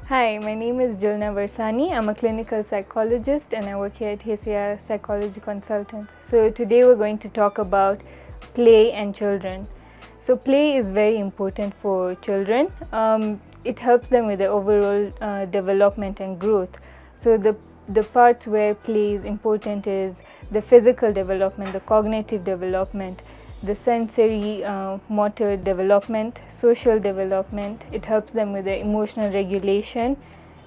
Hi, my name is Jilnah Varsani. I'm a clinical psychologist and I work here at Hisia Psychology Consultants. So today we're going to talk about play and children. So play is very important for children. It helps them with the overall development and growth. So the parts where play is important is the physical development, the cognitive development, the sensory motor development, social development. It helps them with their emotional regulation,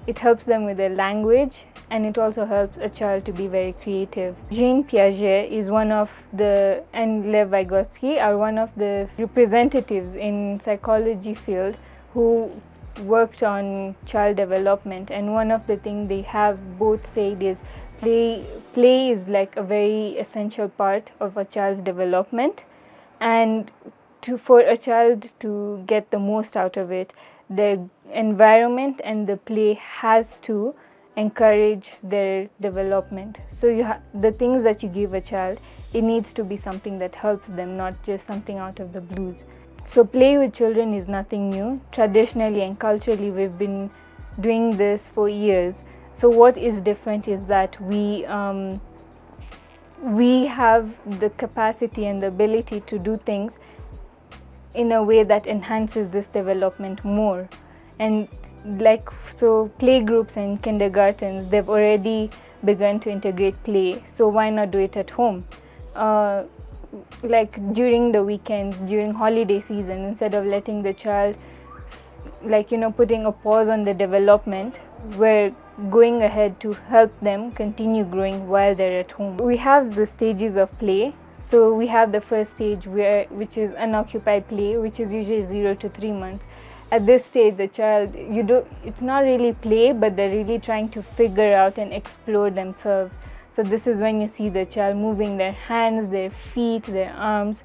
it helps them with their language, and it also helps a child to be very creative. Jean Piaget is one of the, and Lev Vygotsky are one of the representatives in psychology field who worked on child development, and one of the things they have both said is play is like a very essential part of a child's development, and for a child to get the most out of it, the environment and the play has to encourage their development. So the things that you give a child, it needs to be something that helps them, not just something out of the blues. So play with children is nothing new. Traditionally and culturally we've been doing this for years. So what is different is that we have the capacity and the ability to do things in a way that enhances this development more. And so play groups and kindergartens, they've already begun to integrate play, so why not do it at home? Like during the weekends, during holiday season, instead of letting the child putting a pause on the development, we're going ahead to help them continue growing while they're at home. We have the stages of play. So we have the first stage which is unoccupied play, which is usually 0 to 3 months. At this stage, the child, it's not really play, but they're really trying to figure out and explore themselves. So this is when you see the child moving their hands, their feet, their arms,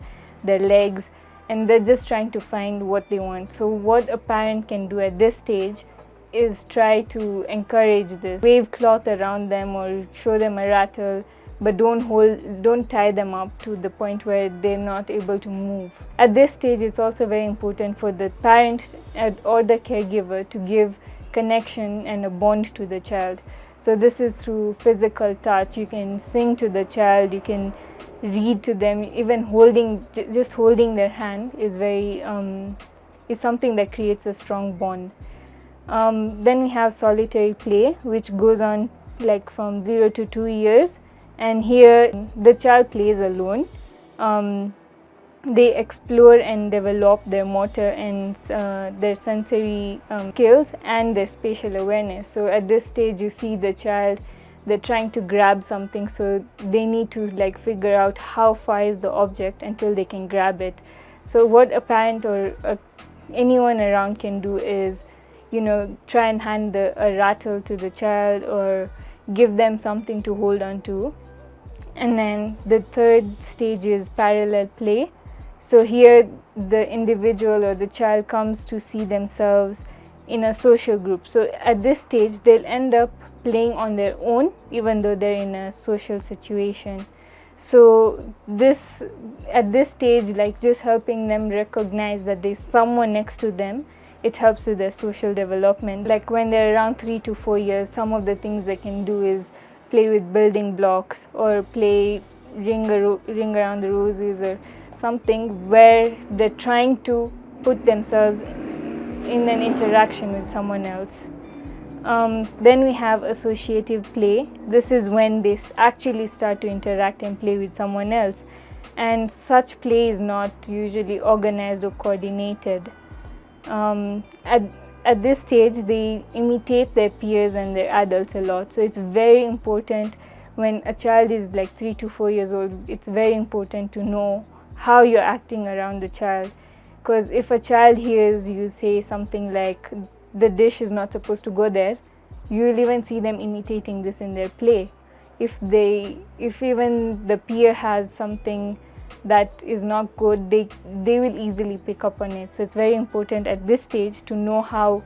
their legs, and they're just trying to find what they want. So what a parent can do at this stage is try to encourage this. Wave cloth around them or show them a rattle, but don't tie them up to the point where they're not able to move. At this stage, it's also very important for the parent or the caregiver to give connection and a bond to the child. So this is through physical touch. You can sing to the child, you can read to them, even just holding their hand is is something that creates a strong bond. Then we have solitary play, which goes on from 0 to 2 years, and here the child plays alone. They explore and develop their motor and their sensory skills and their spatial awareness. So at this stage, you see the child, they're trying to grab something, so they need to figure out how far is the object until they can grab it. So what a parent or anyone around can do is try and hand a rattle to the child or give them something to hold on to. And then the third stage is parallel play. So here the individual or the child comes to see themselves in a social group. So at this stage, they'll end up playing on their own, even though they're in a social situation. So at this stage, just helping them recognize that there's someone next to them, it helps with their social development. When they're around 3 to 4 years, some of the things they can do is play with building blocks or play ring around the roses or something where they're trying to put themselves in an interaction with someone else. Then we have associative play. This is when they actually start to interact and play with someone else, and such play is not usually organized or coordinated. At this stage, they imitate their peers and their adults a lot. So it's very important when a child is 3 to 4 years old, it's very important to know how you're acting around the child. Because if a child hears you say something like, the dish is not supposed to go there, you will even see them imitating this in their play. If even the peer has something that is not good, they will easily pick up on it. So it's very important at this stage to know how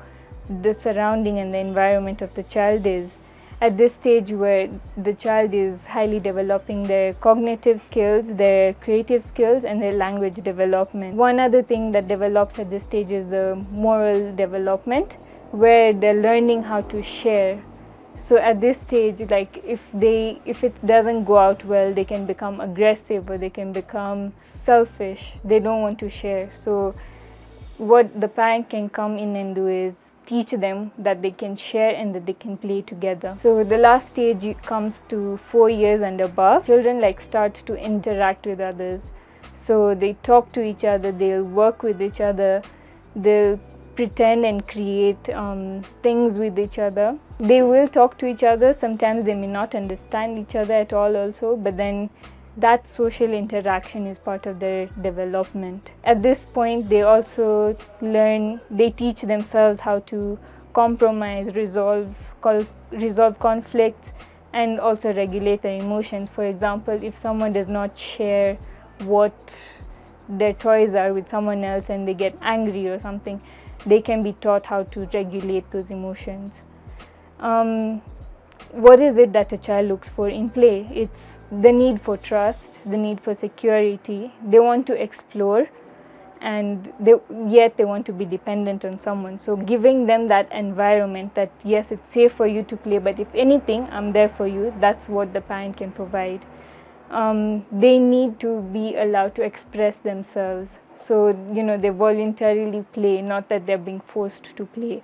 the surrounding and the environment of the child is. At this stage where the child is highly developing their cognitive skills, their creative skills, and their language development. One other thing that develops at this stage is the moral development, where they're learning how to share. So at this stage, like if it doesn't go out well, they can become aggressive or they can become selfish. They don't want to share. So what the parent can come in and do is teach them that they can share and that they can play together. So the last stage comes to 4 years and above. Children like start to interact with others. So they talk to each other, they'll work with each other, they'll pretend and create things with each other. They will talk to each other. Sometimes they may not understand each other at all also, but then that social interaction is part of their development. At this point, they also learn, they teach themselves how to compromise, resolve conflicts, and also regulate their emotions. For example, if someone does not share what their toys are with someone else and they get angry or something, they can be taught how to regulate those emotions. What is it that a child looks for in play? It's the need for trust, the need for security. They want to explore, and yet they want to be dependent on someone. So giving them that environment that yes, it's safe for you to play, but if anything, I'm there for you. That's what the parent can provide. They need to be allowed to express themselves. So they voluntarily play, not that they're being forced to play.